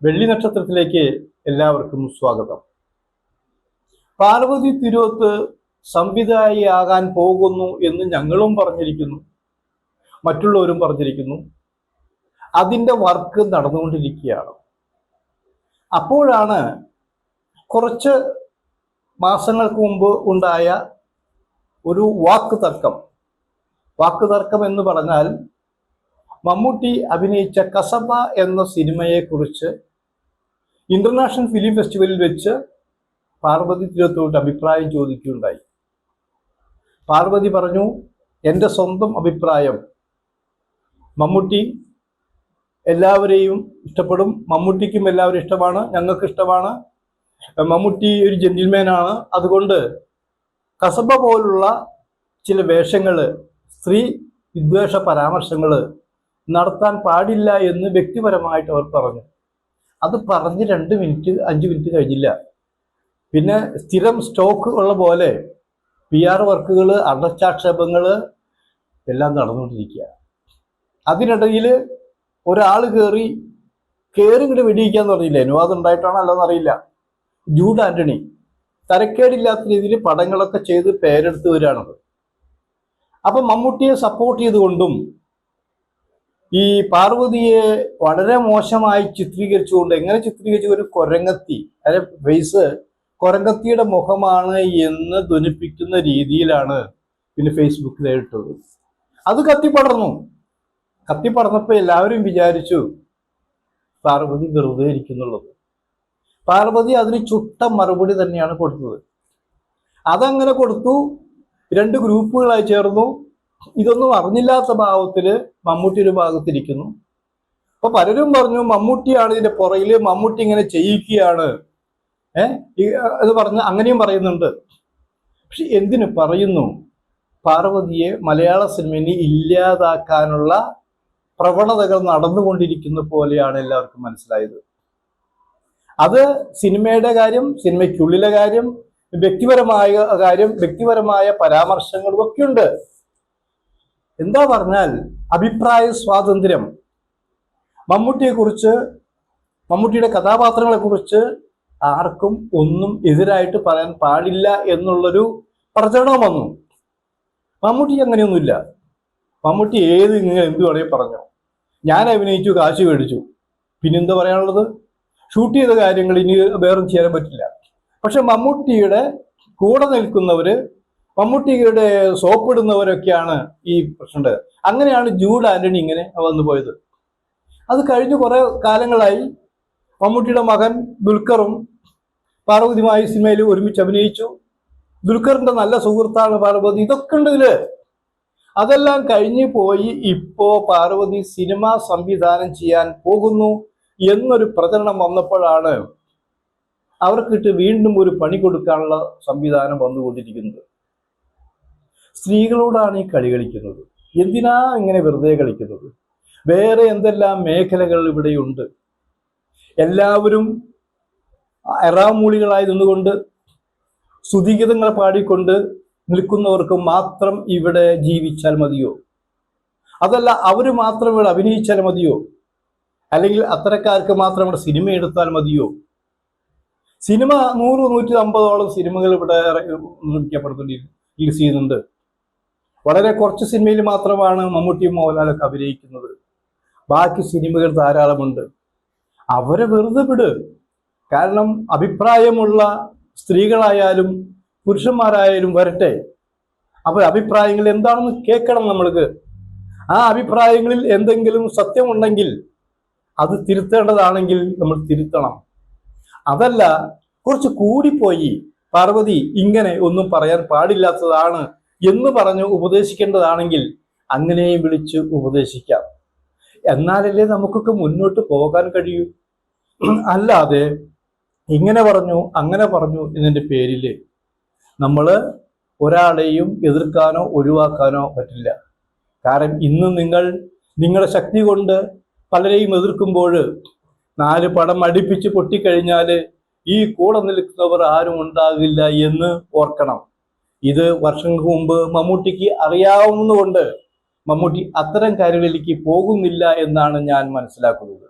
വെള്ളി നക്ഷത്രത്തിലേക്ക് എല്ലാവർക്കും സ്വാഗതം. പാർവതി തിരുവോത്ത് സംവിധായികയാകാൻ പോകുന്നു എന്ന് ഞങ്ങളും പറഞ്ഞിരിക്കുന്നു, മറ്റുള്ളവരും പറഞ്ഞിരിക്കുന്നു. അതിൻ്റെ വർക്ക് നടന്നുകൊണ്ടിരിക്കുകയാണ്. അപ്പോഴാണ് കുറച്ച് മാസങ്ങൾക്ക് മുമ്പ് ഉണ്ടായ ഒരു വാക്ക് തർക്കം എന്ന് പറഞ്ഞാൽ മമ്മൂട്ടി അഭിനയിച്ച കസബ എന്ന സിനിമയെക്കുറിച്ച് ഇന്റർനാഷണൽ ഫിലിം ഫെസ്റ്റിവലിൽ വെച്ച് പാർവതി തിരുവോത്തോട് അഭിപ്രായം ചോദിക്കുകയുണ്ടായി. പാർവതി പറഞ്ഞു, എൻ്റെ സ്വന്തം അഭിപ്രായം, മമ്മൂട്ടി എല്ലാവരെയും ഇഷ്ടപ്പെടും, മമ്മൂട്ടിക്കും എല്ലാവരും ഇഷ്ടമാണ്, ഞങ്ങൾക്ക് ഇഷ്ടമാണ്, മമ്മൂട്ടി ഒരു ജെന്റിൽമാനാണ്. അതുകൊണ്ട് കസബ പോലുള്ള ചില വേഷങ്ങൾ, സ്ത്രീ വിദ്വേഷ പരാമർശങ്ങൾ നടത്താൻ പാടില്ല എന്ന് വ്യക്തിപരമായിട്ട് അവർ പറഞ്ഞു. അത് പറഞ്ഞ് 2 മിനിറ്റ് 5 മിനിറ്റ് കഴിഞ്ഞില്ല. പിന്നെ സ്ഥിരം സ്റ്റോക്ക് ഉള്ള പോലെ PR വർക്കുകൾ, അടച്ചാക്ഷേപങ്ങൾ എല്ലാം നടന്നുകൊണ്ടിരിക്കുക. അതിനിടയിൽ ഒരാൾ കയറി ഇങ്ങോട്ട് വെടിയിക്കാന്ന് പറഞ്ഞില്ലേ, അനുവാദം ഉണ്ടായിട്ടാണോ അല്ലെന്ന് അറിയില്ല. ജൂഡ് ആന്റണി തരക്കേടില്ലാത്ത രീതിയിൽ പടങ്ങളൊക്കെ ചെയ്ത് പേരെടുത്ത് വരികയാണത്. അപ്പൊ മമ്മൂട്ടിയെ സപ്പോർട്ട് ചെയ്തുകൊണ്ടും ഈ പാർവതിയെ വളരെ മോശമായി ചിത്രീകരിച്ചുകൊണ്ട്, എങ്ങനെ ചിത്രീകരിച്ചു, ഒരു കൊരങ്ങത്തി, അല്ലെ ഫേസ് കൊരങ്ങത്തിയുടെ മുഖമാണ് എന്ന് ധ്വനിപ്പിക്കുന്ന രീതിയിലാണ് പിന്നെ ഫേസ്ബുക്കിൽ ഇട്ടത്. അത് കത്തിപ്പടർന്നപ്പോൾ എല്ലാവരും വിചാരിച്ചു പാർവതി വെറുതെ ഇരിക്കുന്നുള്ളത്. പാർവതി അതിന് ചുട്ട മറുപടി തന്നെയാണ് കൊടുത്തത്. അതങ്ങനെ കൊടുത്തു. 2 ഗ്രൂപ്പുകളായി ചേർന്നു. ഇതൊന്നും അറിഞ്ഞില്ലാത്ത ഭാവത്തില് മമ്മൂട്ടി ഒരു ഭാഗത്തിരിക്കുന്നു. അപ്പൊ പലരും പറഞ്ഞു മമ്മൂട്ടിയാണ് ഇതിന്റെ പുറകില്, മമ്മൂട്ടി ഇങ്ങനെ ചെയ്യിക്കുകയാണ് എന്ന് പറഞ്ഞ് അങ്ങനെയും പറയുന്നുണ്ട്. പക്ഷെ എന്തിനു പറയുന്നു? പാർവതിയെ മലയാള സിനിമയിൽ ഇല്ലാതാക്കാനുള്ള പ്രവണതകൾ നടന്നുകൊണ്ടിരിക്കുന്ന പോലെയാണ് എല്ലാവർക്കും മനസ്സിലായത്. അത് സിനിമയുടെ കാര്യം, സിനിമയ്ക്കുള്ളിലെ കാര്യം, വ്യക്തിപരമായ പരാമർശങ്ങളും ഒക്കെ ഉണ്ട്. എന്താ പറഞ്ഞാൽ അഭിപ്രായ സ്വാതന്ത്ര്യം, മമ്മൂട്ടിയെക്കുറിച്ച്, മമ്മൂട്ടിയുടെ കഥാപാത്രങ്ങളെക്കുറിച്ച് ആർക്കും ഒന്നും എതിരായിട്ട് പറയാൻ പാടില്ല എന്നുള്ളൊരു പ്രചരണം വന്നു. മമ്മൂട്ടി അങ്ങനെയൊന്നുമില്ല. മമ്മൂട്ടി എന്ത് വേണമെങ്കിൽ പറഞ്ഞോ. ഞാൻ അഭിനയിച്ചു, കാശ് മേടിച്ചു, പിന്നെന്താ പറയാനുള്ളത്? ഷൂട്ട് ചെയ്ത കാര്യങ്ങൾ ഇനി വേറെ ചെയ്യാൻ പറ്റില്ല. പക്ഷെ മമ്മൂട്ടിയുടെ കൂടെ നിൽക്കുന്നവര്, മമ്മൂട്ടിയുടെ സോപ്പിടുന്നവരൊക്കെയാണ് ഈ പ്രശ്നം. അങ്ങനെയാണ് ജൂഡ് ആന്റണി ഇങ്ങനെ വന്നു പോയത്. അത് കഴിഞ്ഞ് കുറെ കാലങ്ങളായി മമ്മൂട്ടിയുടെ മകൻ ദുൽഖറും പാർവതിയുമായി സിനിമയിൽ ഒരുമിച്ച് അഭിനയിച്ചു. ദുൽഖറിന്റെ നല്ല സുഹൃത്താണ് പാർവതി. ഇതൊക്കെ ഉണ്ട് ഇതില്. അതെല്ലാം കഴിഞ്ഞു പോയി ഇപ്പോ പാർവതി സിനിമ സംവിധാനം ചെയ്യാൻ പോകുന്നു എന്നൊരു പ്രചരണം വന്നപ്പോഴാണ് അവർക്കിട്ട് വീണ്ടും ഒരു പണി കൊടുക്കാനുള്ള സംവിധാനം വന്നുകൊണ്ടിരിക്കുന്നത്. സ്ത്രീകളോടാണ് ഈ കളി കളിക്കുന്നത്. എന്തിനാ ഇങ്ങനെ വെറുതെ കളിക്കുന്നത്? വേറെ എന്തെല്ലാം മേഖലകൾ ഇവിടെയുണ്ട്. എല്ലാവരും എറാമൂളികളായി നിന്നുകൊണ്ട് സ്തുതിഗീതങ്ങൾ പാടിക്കൊണ്ട് നിൽക്കുന്നവർക്ക് മാത്രം ഇവിടെ ജീവിച്ചാൽ മതിയോ? അതല്ല അവര് മാത്രം ഇവിടെ അഭിനയിച്ചാൽ മതിയോ? അല്ലെങ്കിൽ അത്തരക്കാർക്ക് മാത്രം ഇവിടെ സിനിമ എടുത്താൽ മതിയോ? സിനിമ 100-150ഓളം സിനിമകൾ ഇവിടെ റിലീസ് ചെയ്യുന്നുണ്ട്. വളരെ കുറച്ച് സിനിമയിൽ മാത്രമാണ് മമ്മൂട്ടിയും മോഹൻലാലൊക്കെ അഭിനയിക്കുന്നത്. ബാക്കി സിനിമകൾ ധാരാളമുണ്ട്. അവരെ വെറുതെ വിട്. കാരണം അഭിപ്രായമുള്ള സ്ത്രീകളായാലും പുരുഷന്മാരായാലും വരട്ടെ. അപ്പോൾ അഭിപ്രായങ്ങൾ എന്താണെന്ന് കേൾക്കണം നമ്മൾക്ക്. ആ അഭിപ്രായങ്ങളിൽ എന്തെങ്കിലും സത്യമുണ്ടെങ്കിൽ അത് തിരുത്തേണ്ടതാണെങ്കിൽ നമ്മൾ തിരുത്തണം. അതല്ല കുറച്ച് കൂടിപ്പോയി, പാർവതി ഇങ്ങനെ ഒന്നും പറയാൻ പാടില്ലാത്തതാണ് എന്ന് പറഞ്ഞു ഉപദേശിക്കേണ്ടതാണെങ്കിൽ അങ്ങനെയും വിളിച്ച് ഉപദേശിക്കാം. എന്നാലല്ലേ നമുക്കൊക്കെ മുന്നോട്ട് പോകാൻ കഴിയൂ. അല്ലാതെ ഇങ്ങനെ പറഞ്ഞു അങ്ങനെ പറഞ്ഞു എന്നതിൻ്റെ പേരിൽ നമ്മൾ ഒരാളെയും എതിർക്കാനോ ഒഴിവാക്കാനോ പറ്റില്ല. കാരണം ഇന്ന് നിങ്ങളുടെ ശക്തി കൊണ്ട് പലരെയും എതിർക്കുമ്പോൾ 4 പടം അടുപ്പിച്ച് പൊട്ടിക്കഴിഞ്ഞാൽ ഈ കൂടെ നിൽക്കുന്നവർ ആരും ഉണ്ടാകില്ല എന്ന് ഓർക്കണം. ഇത് വർഷങ്ങൾക്ക് മുമ്പ് മമ്മൂട്ടിക്ക് അറിയാവുന്നതുകൊണ്ട് മമ്മൂട്ടി അത്തരം കാര്യങ്ങളിലേക്ക് പോകുന്നില്ല എന്നാണ് ഞാൻ മനസ്സിലാക്കുന്നത്.